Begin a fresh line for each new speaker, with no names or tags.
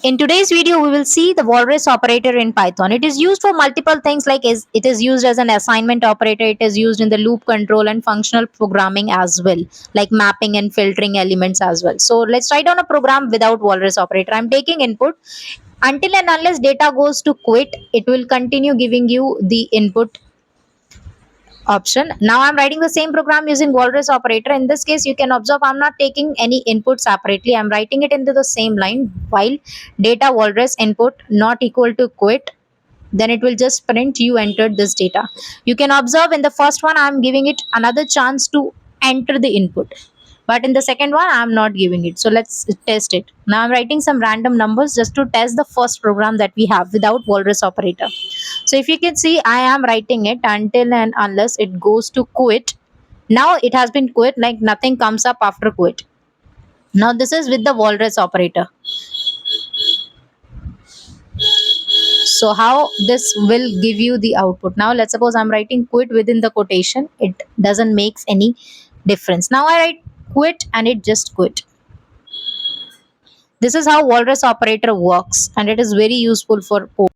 In today's video, we will see the Walrus operator in Python. It is used for multiple things like it is used as an assignment operator, it is used in the loop control and functional programming as well, like mapping and filtering elements as well. So let's write down a program without Walrus operator. I'm taking input. Until and unless data goes to quit, it will continue giving you the input option. Now I'm writing the same program using Walrus operator. In this case, you can observe I'm not taking any input separately. I'm writing it into the same line. While data Walrus input not equal to quit, then it will just print you entered this data. You can observe in the first one I'm giving it another chance to enter the input, but in the second one I'm not giving it. So let's test it. Now I'm writing some random numbers just to test the first program that we have without Walrus operator. So if you can see, I am writing it until and unless it goes to quit. Now it has been quit, like nothing comes up after quit. Now this is with the Walrus operator. So how this will give you the output? Now let's suppose I'm writing quit within the quotation. It doesn't makes any difference. Now I write quit and it just quit. This is how Walrus operator works, and it is very useful for